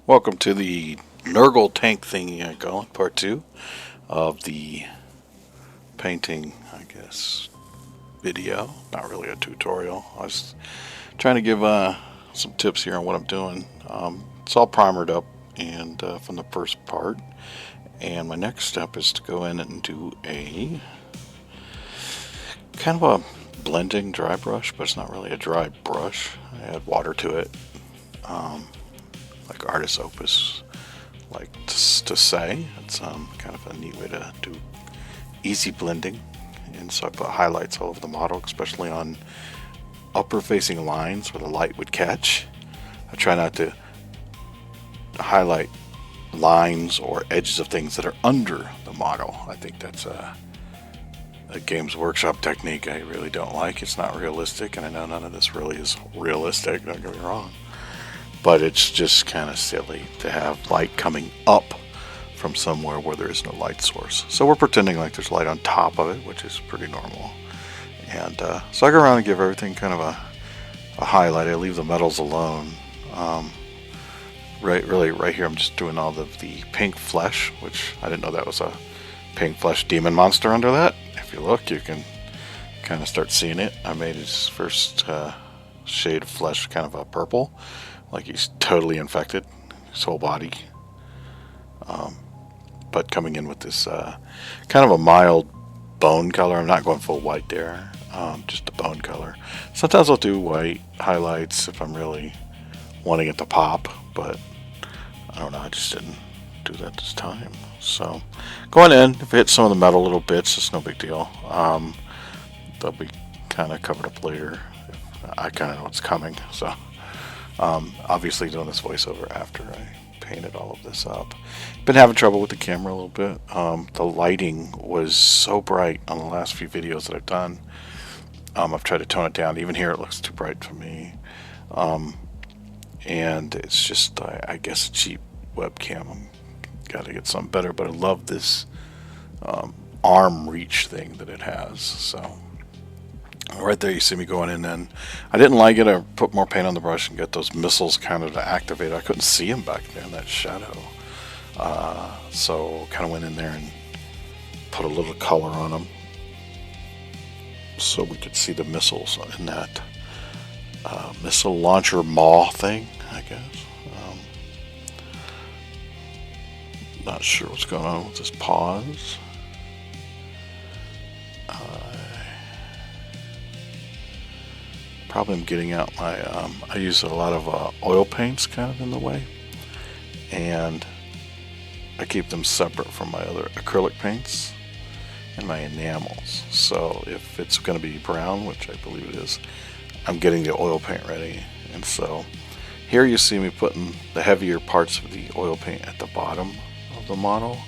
Welcome to the Nergal tank thingy I call it, part 2 of the painting, I guess, video. Not really a tutorial. I was trying to give some tips here on what I'm doing. It's all primered up and from the first part. And my next step is to go in and do a kind of a blending dry brush, but it's not really a dry brush. I add water to it. Like artist opus like to say. It's kind of a neat way to do easy blending. And so I put highlights all over the model, especially on upper facing lines where the light would catch. I try not to highlight lines or edges of things that are under the model. I think that's a Games Workshop technique I really don't like. It's not realistic, and I know none of this really is realistic, don't get me wrong. But it's just kind of silly to have light coming up from somewhere where there is no light source. So we're pretending like there's light on top of it, which is pretty normal. And so I go around and give everything kind of a highlight. I leave the metals alone. Right here I'm just doing all of the pink flesh, which I didn't know that was a pink flesh demon monster under that. If you look, you can kind of start seeing it. I made his first shade of flesh kind of a purple, like he's totally infected, his whole body. But coming in with this kind of a mild bone color. I'm not going full white there, just a bone color. Sometimes I'll do white highlights if I'm really wanting it to pop, but I don't know, I just didn't do that this time. So going in, if it hits some of the metal little bits, it's no big deal. They'll be kind of covered up later. I kind of know what's coming, so obviously doing this voiceover after I painted all of this up. Been having trouble with the camera a little bit. The lighting was so bright on the last few videos that I've done. I've tried to tone it down. Even here it looks too bright for me. And it's just, I guess, a cheap webcam. I've got to get something better, but I love this arm reach thing that it has. So right there you see me going in, and I didn't like it. I put more paint on the brush and get those missiles kind of to activate. I couldn't see them back there in that shadow. So kind of went in there and put a little color on them so we could see the missiles in that missile launcher maw thing, I guess. Not sure what's going on with this pause. Probably I'm getting out my, I use a lot of oil paints kind of in the way, and I keep them separate from my other acrylic paints and my enamels. So if it's going to be brown, which I believe it is, I'm getting the oil paint ready. And so here you see me putting the heavier parts of the oil paint at the bottom of the model,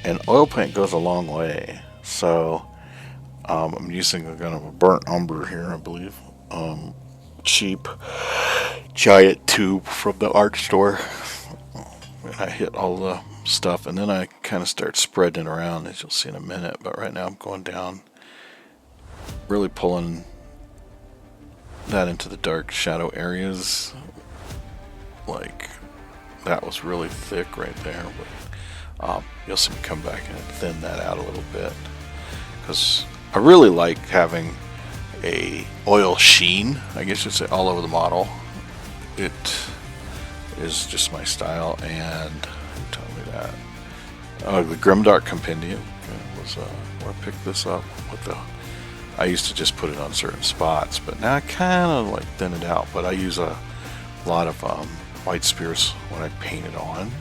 and oil paint goes a long way. So I'm using a kind of a burnt umber here, I believe. Cheap giant tube from the art store. And I hit all the stuff, and then I kind of start spreading it around, as you'll see in a minute. But right now I'm going down, really pulling that into the dark shadow areas. Like that was really thick right there, but you'll see me come back and thin that out a little bit, because I really like having a oil sheen, I guess you'd say, all over the model. It is just my style. And who told me that? The Grimdark Compendium was where I picked this up with the. I used to just put it on certain spots, but now I kind of like thin it out. But I use a lot of white spirits when I paint it on,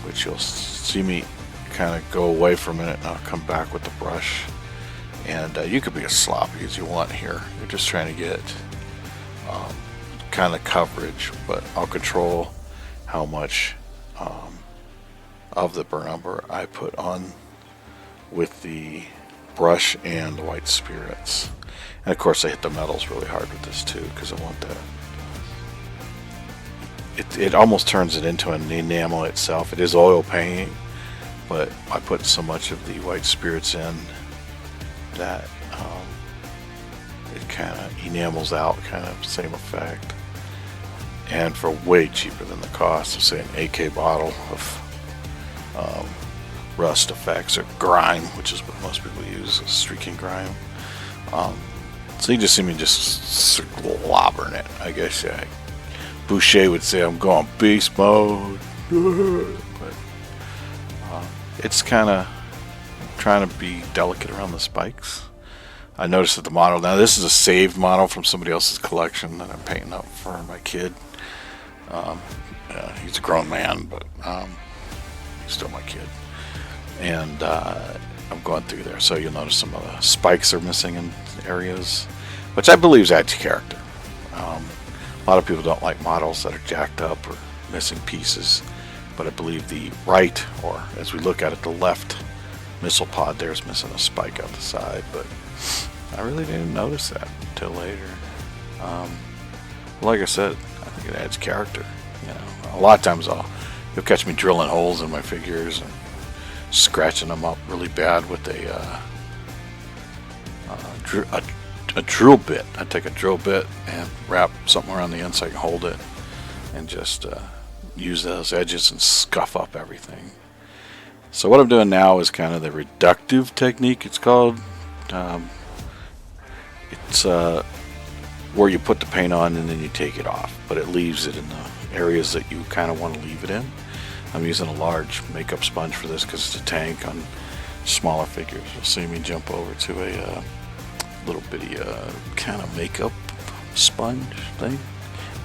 which you'll see me kind of go away for a minute, and I'll come back with the brush. And you could be as sloppy as you want here. You're just trying to get kind of coverage, but I'll control how much of the burnt umber I put on with the brush and the white spirits. And of course I hit the metals really hard with this too, because I want that. It almost turns it into an enamel itself. It is oil paint, but I put so much of the white spirits in that it kind of enamels out, kind of same effect. and for way cheaper than the cost of, say, an AK bottle of rust effects or grime, which is what most people use, streaking grime. So you just see me just slobbering it, I guess. Boucher would say I'm going beast mode, but it's kind of trying to be delicate around the spikes. I noticed that the model, now this is a saved model from somebody else's collection that I'm painting up for my kid. He's a grown man, but he's still my kid. And I'm going through there, so you'll notice some of the spikes are missing in areas, which I believe adds character. A lot of people don't like models that are jacked up or missing pieces, but I believe the right, or as we look at it, the left missile pod there is missing a spike out the side, but I really didn't notice that until later. Like I said, I think it adds character. A lot of times you'll catch me drilling holes in my figures and scratching them up really bad with a drill bit. I take a drill bit and wrap something around the end so I can hold it, and just use those edges and scuff up everything. So what I'm doing now is kind of the reductive technique, it's called. It's where you put the paint on and then you take it off, but it leaves it in the areas that you kind of want to leave it in. I'm using a large makeup sponge for this because it's a tank on smaller figures. You'll see me jump over to a little bitty kind of makeup sponge thing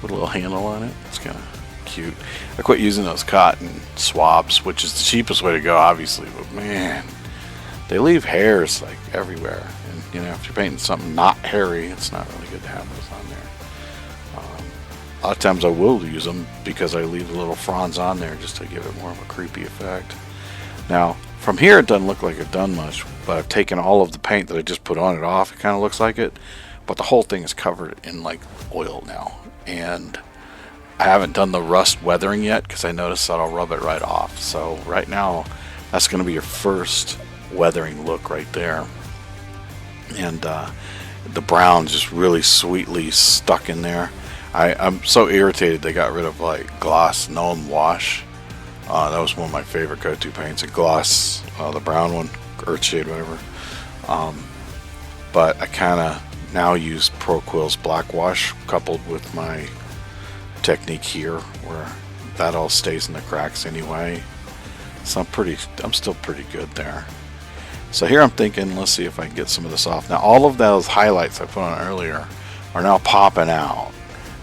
with a little handle on it. It's kind of cute. I quit using those cotton swabs, which is the cheapest way to go, obviously, but man, they leave hairs like everywhere. And if you're painting something not hairy, it's not really good to have those on there. A lot of times I will use them because I leave the little fronds on there just to give it more of a creepy effect. Now, from here it doesn't look like I've done much, but I've taken all of the paint that I just put on it off. It kind of looks like it, but the whole thing is covered in like oil now. And I haven't done the rust weathering yet because I noticed that I'll rub it right off. So right now, that's going to be your first weathering look right there. And the brown's just really sweetly stuck in there. I'm so irritated they got rid of like gloss gnome wash. That was one of my favorite go-to paints, a gloss, the brown one, Earthshade, whatever. But I kind of now use Pro Quill's black wash coupled with my technique here, where that all stays in the cracks anyway. So I'm still pretty good there. So here I'm thinking, let's see if I can get some of this off. Now all of those highlights I put on earlier are now popping out,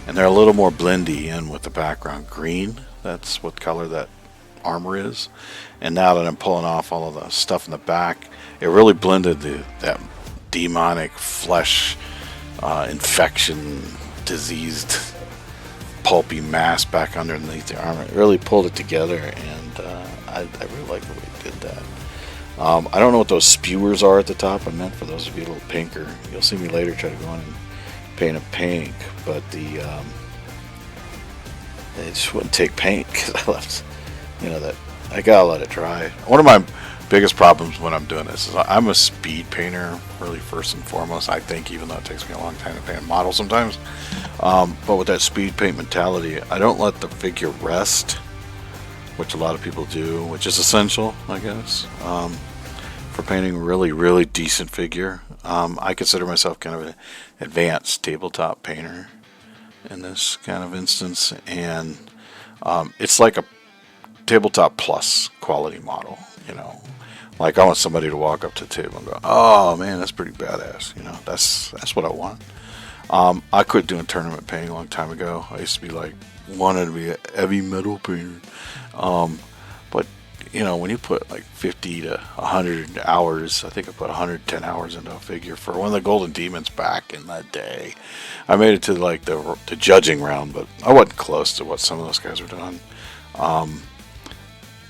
and they're a little more blendy in with the background green. That's what color that armor is. And now that I'm pulling off all of the stuff in the back, it really blended that demonic flesh infection diseased pulpy mass back underneath the armor. It really pulled it together, and I really like the way it did that. I don't know what those spewers are at the top. I meant for those to be a little pinker. You'll see me later try to go in and paint a pink, but they just wouldn't take paint because I left, that I gotta let it dry. One of my biggest problems when I'm doing this is I'm a speed painter, really, first and foremost, I think, even though it takes me a long time to paint a model sometimes. But with that speed paint mentality, I don't let the figure rest, which a lot of people do, which is essential, I guess, for painting a really, really decent figure. I consider myself kind of an advanced tabletop painter in this kind of instance, and it's like a tabletop plus quality model. Like I want somebody to walk up to the table and go, "Oh man, that's pretty badass." That's what I want. I quit doing tournament painting a long time ago. I used to be like wanted to be a heavy metal painter, but when you put like 50 to 100 hours, I think I put 110 hours into a figure for one of the Golden Demons back in that day. I made it to like the judging round, but I wasn't close to what some of those guys were doing.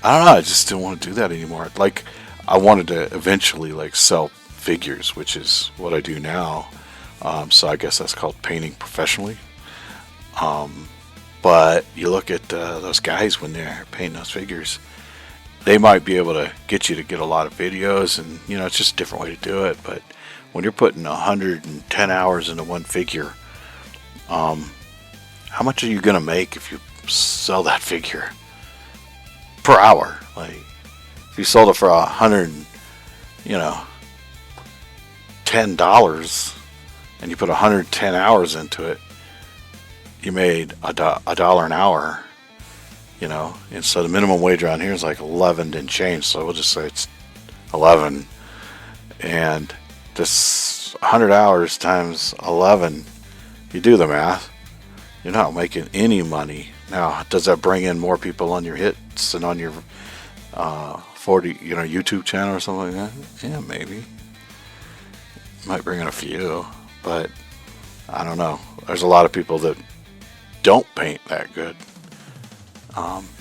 I don't know, I just didn't want to do that anymore. Like, I wanted to eventually like sell figures, which is what I do now. So I guess that's called painting professionally. But you look at those guys when they're painting those figures, they might be able to get you to get a lot of videos, and it's just a different way to do it. But when you're putting 110 hours into one figure, how much are you gonna make if you sell that figure per hour? Like, if you sold it for $10 and you put 110 hours into it, you made a dollar an hour. And so the minimum wage around here is like 11 and change. So we'll just say it's 11, and this 100 hours times 11, you do the math, you're not making any money. Now, does that bring in more people on your hits and on your 40 YouTube channel or something like that? Yeah, maybe. Might bring in a few, but I don't know. There's a lot of people that don't paint that good,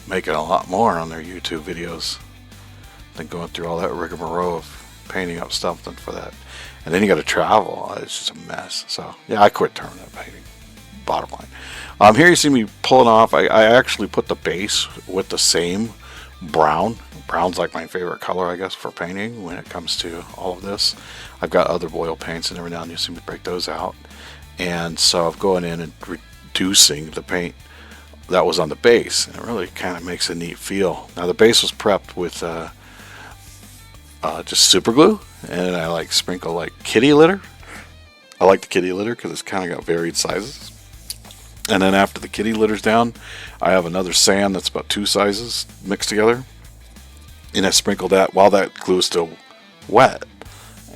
making a lot more on their YouTube videos than going through all that rigmarole of painting up something for that. And then you got to travel. It's just a mess. So yeah, I quit tournament painting. Bottom line. Here you see me pulling off. I actually put the base with the same brown. Brown's like my favorite color, I guess, for painting when it comes to all of this. I've got other oil paints, and every now and then you see me break those out. And so I'm going in and reducing the paint that was on the base, and it really kind of makes a neat feel. Now the base was prepped with just super glue, and I like sprinkle like kitty litter. I like the kitty litter because it's kind of got varied sizes. And then after the kitty litter's down, I have another sand that's about 2 sizes mixed together, and I sprinkle that while that glue is still wet,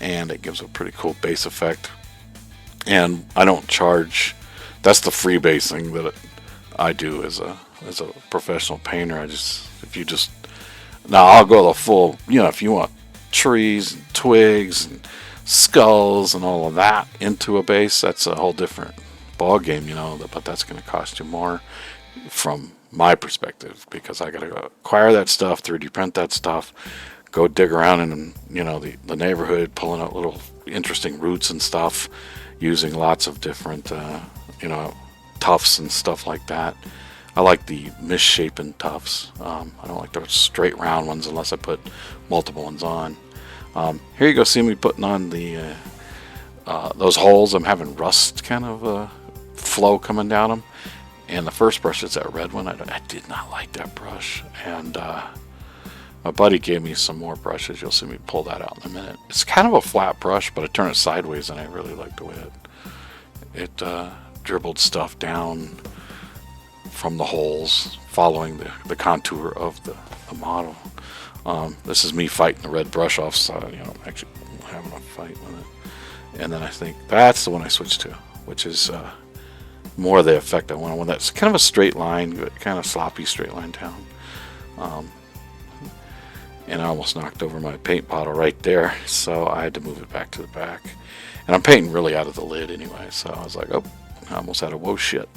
and it gives a pretty cool base effect. And I don't charge. That's the free basing that I do as a professional painter. Now I'll go the full, if you want trees and twigs and skulls and all of that into a base, that's a whole different ball game, but that's going to cost you more from my perspective, because I got to acquire that stuff, 3D print that stuff, go dig around in the neighborhood, pulling out little interesting roots and stuff, using lots of different tufts and stuff like that. I like the misshapen tufts. I don't like those straight round ones unless I put multiple ones on. Here you go, see me putting on the those holes. I'm having rust kind of flow coming down them. And the first brush is that red one. I did not like that brush. And my buddy gave me some more brushes. You'll see me pull that out in a minute. It's kind of a flat brush, but I turn it sideways, and I really like the way it dribbled stuff down from the holes, following the contour of the model. This is me fighting the red brush off, so I'm actually having a fight with it. And then I think that's the one I switched to, which is more of the effect I want. That's kind of a straight line, kind of sloppy straight line down. And I almost knocked over my paint bottle right there, so I had to move it back to the back. And I'm painting really out of the lid anyway, so I was like, oh, I almost had a whoa shit,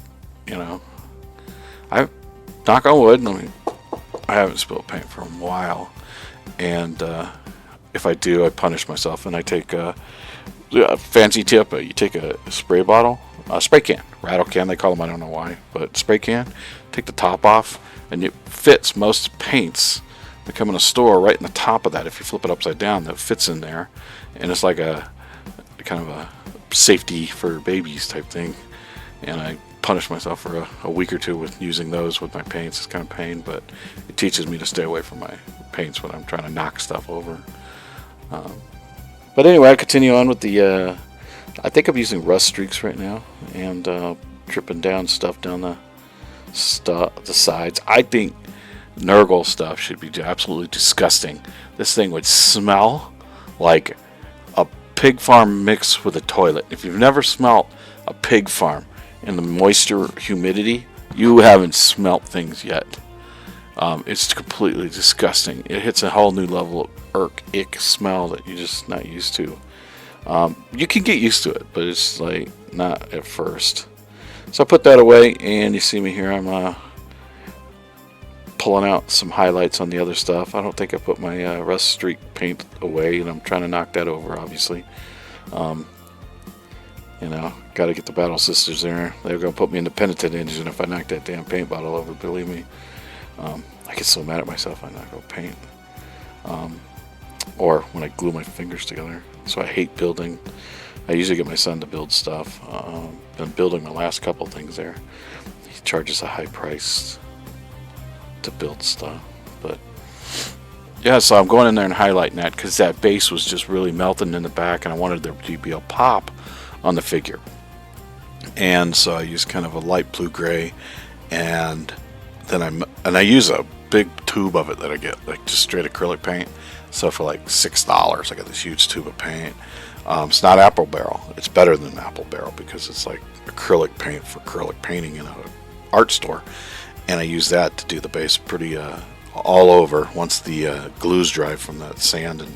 I knock on wood. I haven't spilled paint for a while, and if I do, I punish myself, and I take a fancy tip. You take a spray bottle, a spray can, rattle can they call them. I don't know why, but spray can. Take the top off, and it fits most paints that come in a store right in the top of that. If you flip it upside down, that fits in there, and it's like a kind of a safety for babies type thing. And I punish myself for a week or two with using those with my paints. It's kind of pain, but it teaches me to stay away from my paints when I'm trying to knock stuff over. But anyway, I continue on with the I think I'm using rust streaks right now, and dripping down stuff down the sides. I think Nergal stuff should be absolutely disgusting. This thing would smell like a pig farm mixed with a toilet. If you've never smelt a pig farm and the moisture, humidity, you haven't smelt things yet. It's completely disgusting. It hits a whole new level of ick smell that you're just not used to. You can get used to it, but it's like not at first. So I put that away, and you see me here. I'm pulling out some highlights on the other stuff. I don't think I put my rust streak paint away, and I'm trying to knock that over, obviously. Got to get the Battle Sisters there. They're going to put me in the penitent engine if I knock that damn paint bottle over, believe me. I get so mad at myself I not go paint. Or when I glue my fingers together. So I hate building. I usually get my son to build stuff. Been building my last couple things there. he charges a high price to build stuff. But yeah, so I'm going in there and highlighting that because that base was just really melting in the back, and I wanted there to be a pop on the figure. And so I use kind of a light blue gray, and then I use a big tube of it that I get, like just straight acrylic paint. So for like $6, I got this huge tube of paint. It's not apple barrel. It's better than apple barrel because it's like acrylic paint for acrylic painting in an art store. And I use that to do the base pretty all over once the glue's dry from that sand and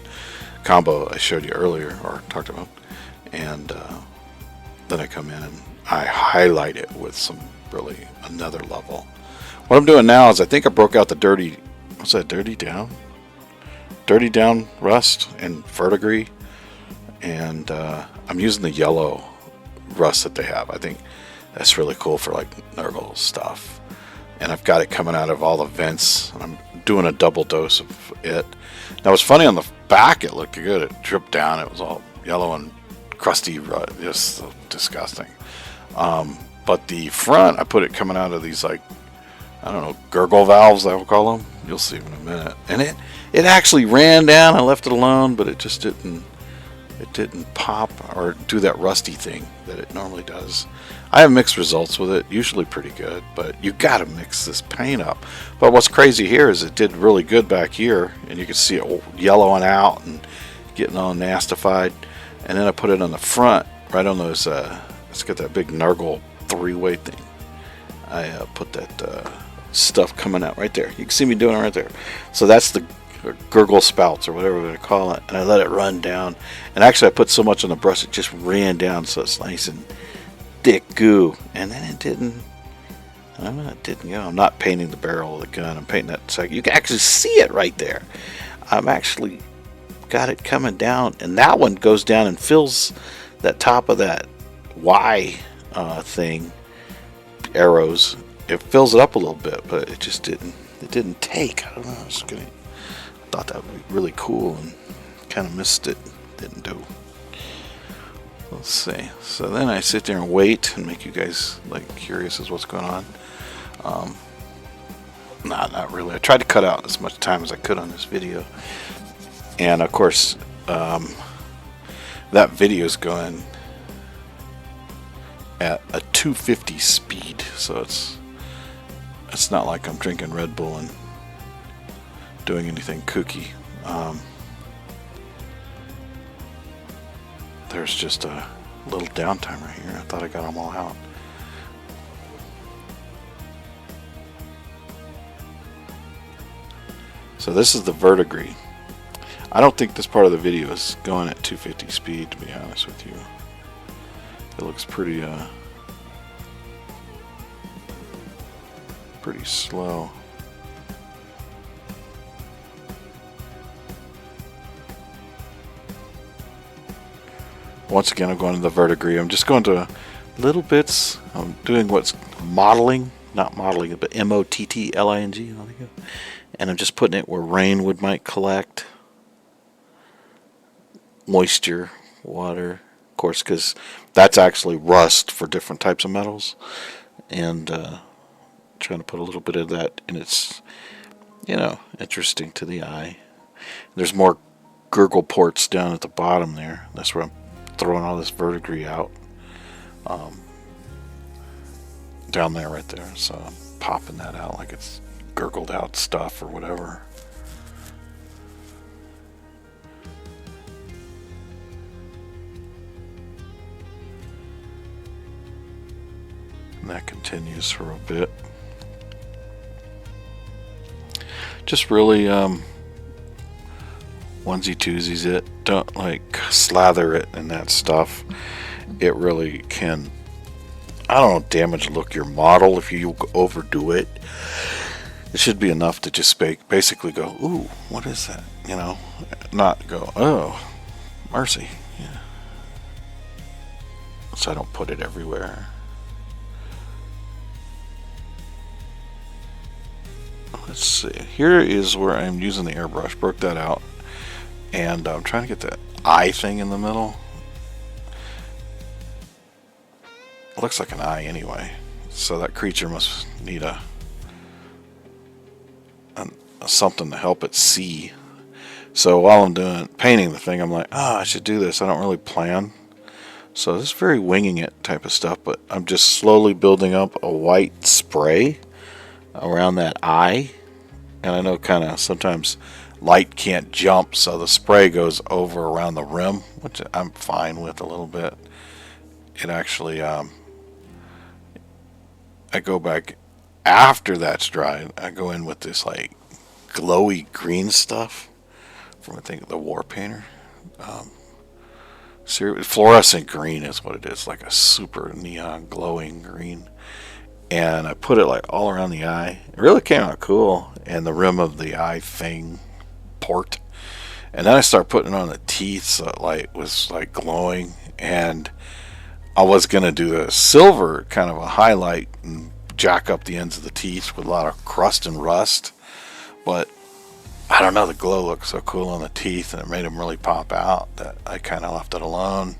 combo I showed you earlier or talked about. And then I come in and I highlight it with some really another level. What I'm doing now is I think I broke out the dirty, what's that, dirty down rust and verdigris, and I'm using the yellow rust that they have. I think that's really cool for like Nergal stuff, and I've got it coming out of all the vents, and I'm doing a double dose of it. Now it's funny, on the back it looked good. It dripped down, it was all yellow and crusty, just so disgusting. But the front, I put it coming out of these, like, I don't know, gurgle valves, I will call them. You'll see in a minute. And it actually ran down. I left it alone, but it just didn't pop or do that rusty thing that it normally does. I have mixed results with it, usually pretty good, but you got to mix this paint up. But what's crazy here is it did really good back here, and you can see it yellowing out and getting all nastified. And then I put it on the front, right on those, it's got that big Nergal 3-way thing. I put that stuff coming out right there. You can see me doing it right there. So that's the gurgle spouts or whatever we're going to call it. And I let it run down. And actually I put so much on the brush it just ran down, so it's nice and thick goo. And then it didn't, I don't know, it didn't go. I'm not painting the barrel of the gun. I'm painting that second. You can actually see it right there. I'm actually got it coming down. And that one goes down and fills that top of that Y thing, arrows. It fills it up a little bit, but it just didn't take. I don't know. I thought that would be really cool and kind of missed it. Didn't do. Let's see. So then I sit there and wait and make you guys like curious as what's going on. Not really. I tried to cut out as much time as I could on this video, and of course that video is going at a 250 speed, so it's not like I'm drinking Red Bull and doing anything kooky. There's just a little downtime right here. I thought I got them all out. So this is the verdigris. I don't think this part of the video is going at 250 speed, to be honest with you. It looks pretty slow. Once again, I'm going to the verdigris. I'm just going to little bits. I'm doing what's mottling, not modeling, but M-O-T-T-L-I-N-G. And I'm just putting it where rainwood might collect. Moisture, water, of course, because that's actually rust for different types of metals. And trying to put a little bit of that in. It's, interesting to the eye. There's more gurgle ports down at the bottom there. That's where I'm throwing all this verdigris out. Down there, right there. So I'm popping that out like it's gurgled out stuff or whatever. And that continues for a bit. Just really onesie twosies it. Don't like slather it and that stuff. It really can, I don't know, damage look your model if you overdo it. It should be enough to just basically go, ooh, what is that? Not go, oh, mercy. Yeah. So I don't put it everywhere. Let's see. Here is where I'm using the airbrush. Broke that out. And I'm trying to get that eye thing in the middle. It looks like an eye anyway. So that creature must need a something to help it see. So while I'm painting the thing, I'm like, I should do this. I don't really plan. So this is very winging it type of stuff, but I'm just slowly building up a white spray around that eye. And I know kind of sometimes light can't jump, so the spray goes over around the rim, which I'm fine with a little bit. It actually, I go back after that's dried. I go in with this like glowy green stuff from, I think, the War Painter. Fluorescent green is what it is, like a super neon glowing green. And I put it like all around the eye. It really came out cool. And the rim of the eye thing port. And then I started putting it on the teeth, so it like was like glowing. And I was gonna do the silver kind of a highlight and jack up the ends of the teeth with a lot of crust and rust. But I don't know, the glow looked so cool on the teeth and it made them really pop out that I kind of left it alone.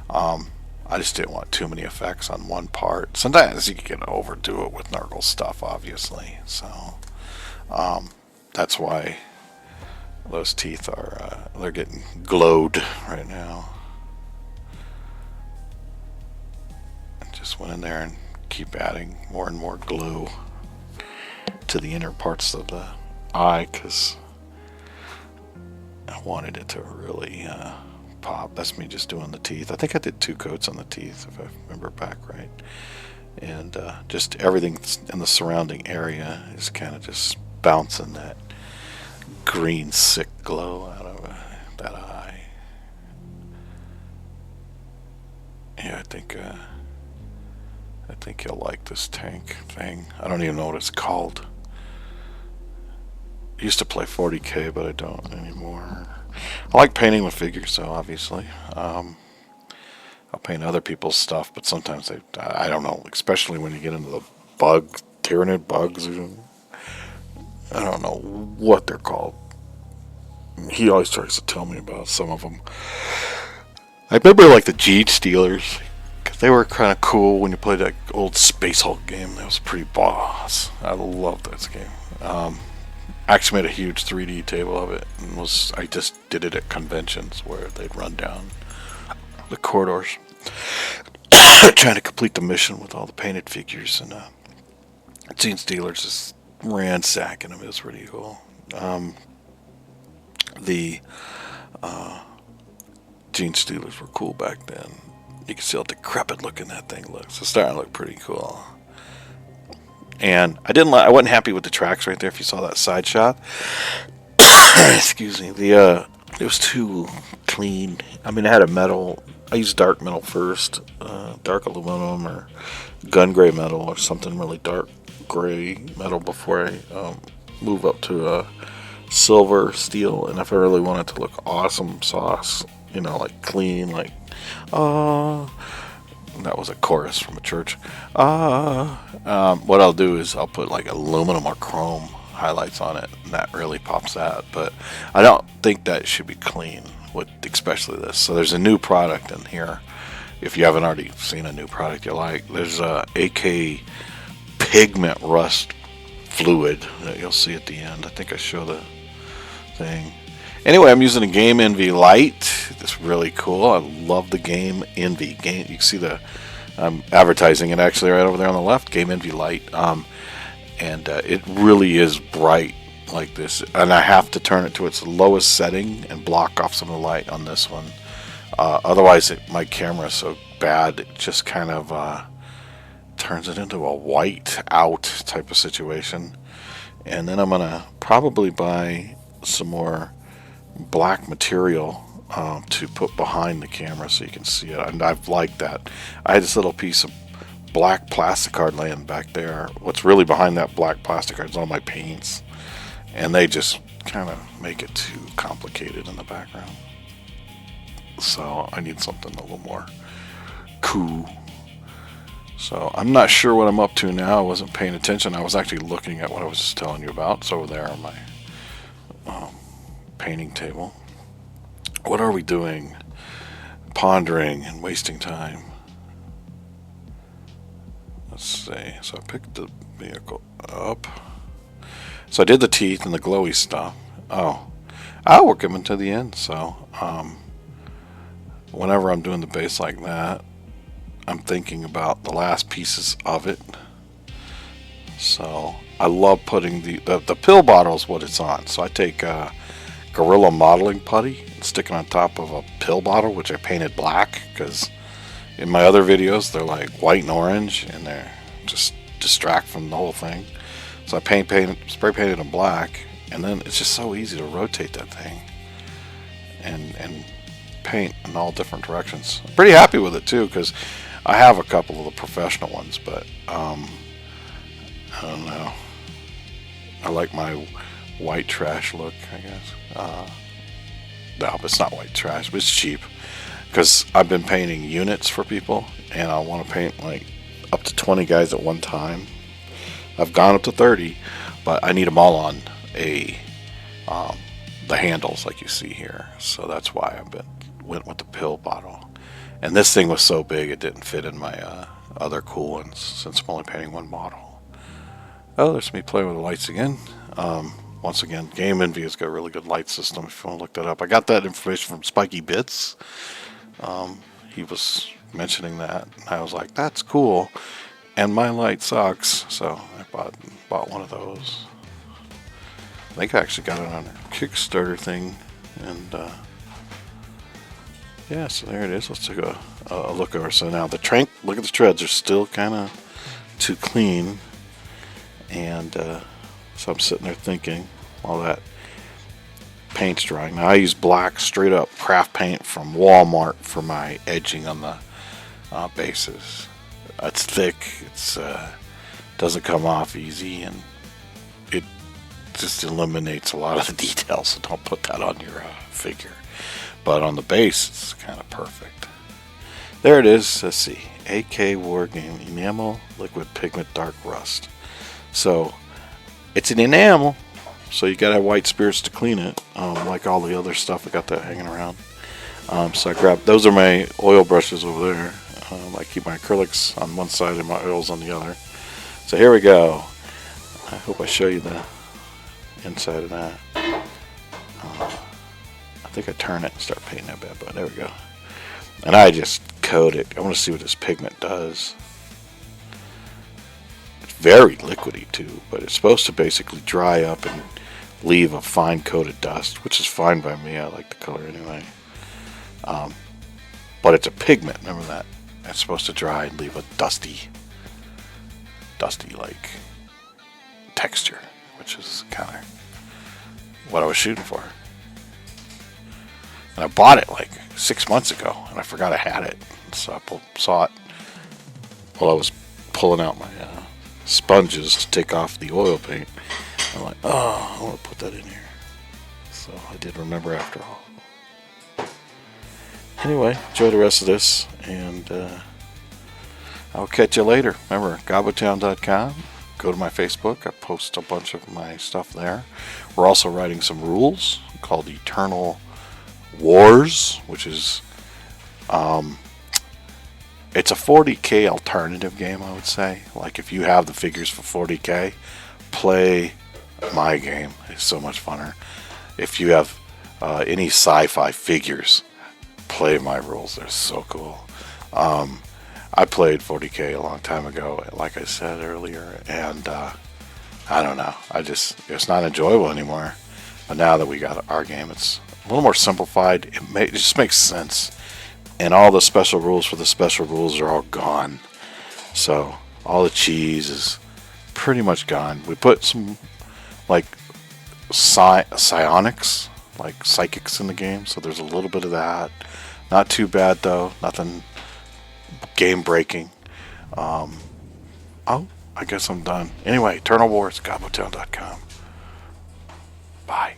I just didn't want too many effects on one part. Sometimes you can overdo it with Nergal stuff, obviously. So that's why those teeth are they're getting glowed right now. I just went in there and keep adding more and more glow to the inner parts of the eye because I wanted it to really pop. That's me just doing the teeth. I think I did 2 coats on the teeth, if I remember back right. And just everything in the surrounding area is kind of just bouncing that green, sick glow out of that eye. Yeah, I think you'll like this tank thing. I don't even know what it's called. I used to play 40K, but I don't anymore. I like painting with figures, so obviously. I'll paint other people's stuff, but sometimes I don't know, especially when you get into the tyrannid bugs. I don't know what they're called. He always tries to tell me about some of them. I remember like the Gene Stealers, because they were kind of cool when you played that old Space Hulk game. That was pretty boss. I loved that game. Actually made a huge 3D table of it, and I just did it at conventions where they'd run down the corridors trying to complete the mission with all the painted figures, and Gene Stealers just ransacking them. It was pretty cool. The Gene Stealers were cool back then. You can see how decrepit looking that thing looks. It's starting to look pretty cool. And I wasn't happy with the tracks right there. If you saw that side shot, excuse me, it was too clean. I mean, it had a metal. I used dark metal first, dark aluminum or gun gray metal or something really dark gray metal before I move up to silver steel. And if I really wanted to look awesome sauce, like clean, like that was a chorus from a church. What I'll do is I'll put like aluminum or chrome highlights on it, and that really pops that. But I don't think that should be clean with especially this. So there's a new product in here. If you haven't already seen a new product you like, there's a AK pigment rust fluid that you'll see at the end. I think I show the thing. Anyway, I'm using a Game Envy Light. It's really cool. I love the Game Envy. You can see I'm advertising it actually right over there on the left, Game Envy Light. And it really is bright like this. And I have to turn it to its lowest setting and block off some of the light on this one. Otherwise, my camera is so bad, it just kind of turns it into a white out type of situation. And then I'm going to probably buy some more black material to put behind the camera so you can see it. And I've liked that. I had this little piece of black plastic card laying back there. What's really behind that black plastic card is all my paints, and they just kind of make it too complicated in the background. So I need something a little more cool. So I'm not sure what I'm up to now. I wasn't paying attention. I was actually looking at what I was just telling you about. It's over there on my painting table. What are we doing? Pondering and wasting time. Let's see. So I picked the vehicle up. So I did the teeth and the glowy stuff. Oh, we're coming to the end. So whenever I'm doing the base like that, I'm thinking about the last pieces of it. So I love putting the pill bottle is what it's on. So I take Gorilla modeling putty and stick it on top of a pill bottle, which I painted black because in my other videos they're like white and orange and they're just distract from the whole thing. So I spray painted them black, and then it's just so easy to rotate that thing and paint in all different directions. I'm pretty happy with it too because I have a couple of the professional ones, but I don't know. I like my white trash look, I guess. No, it's not white trash, but it's cheap because I've been painting units for people, and I want to paint like up to 20 guys at one time. I've gone up to 30, but I need them all on the handles like you see here. So that's why went with the pill bottle. And this thing was so big it didn't fit in my other cool ones since I'm only painting one model. Oh, there's me playing with the lights again. Once again, Game Envy's got a really good light system if you want to look that up. I got that information from Spiky Bits. He was mentioning that, and I was like, that's cool. And my light sucks, so I bought one of those. I think I actually got it on a Kickstarter thing, and yeah, so there it is. Let's take a look over. So now look at the treads are still kind of too clean, and so I'm sitting there thinking while that paint's drying. Now I use black straight up craft paint from Walmart for my edging on the bases. It's thick, it's doesn't come off easy, and it just eliminates a lot of the details, so don't put that on your figure. But on the base, it's kind of perfect. There it is. Let's see. AK Wargame Enamel Liquid Pigment Dark Rust. So it's an enamel, so you gotta have white spirits to clean it, like all the other stuff. I got that hanging around. So I grabbed, those are my oil brushes over there. I keep my acrylics on one side and my oils on the other. So here we go. I hope I show you the inside of that. I think I turn it and start painting that bad boy. There we go. And I just coat it. I want to see what this pigment does. It's very liquidy too, but it's supposed to basically dry up and leave a fine coated dust, which is fine by me. I like the color anyway. But it's a pigment, remember that. It's supposed to dry and leave a dusty like texture, which is kind of what I was shooting for. And I bought it like 6 months ago, and I forgot I had it. So I saw it while I was pulling out my sponges to take off the oil paint. I'm like, oh, I want to put that in here. So I did remember after all. Anyway, enjoy the rest of this, and I'll catch you later. Remember, gobotown.com. Go to my Facebook. I post a bunch of my stuff there. We're also writing some rules called Eternal Wars, which is it's a 40k alternative game, I would say. Like if you have the figures for 40k, play my game. It's so much funner. If you have any sci-fi figures, play my rules. They're so cool. I played 40k a long time ago, like I said earlier, and I don't know. It's not enjoyable anymore. But now that we got our game, it's a little more simplified. It just makes sense. And all the special rules for the special rules are all gone. So all the cheese is pretty much gone. We put some like psionics, like psychics in the game, so there's a little bit of that. Not too bad though, nothing game breaking. Oh, I guess I'm done. Anyway, Eternal Wars, gobotown.com. Bye.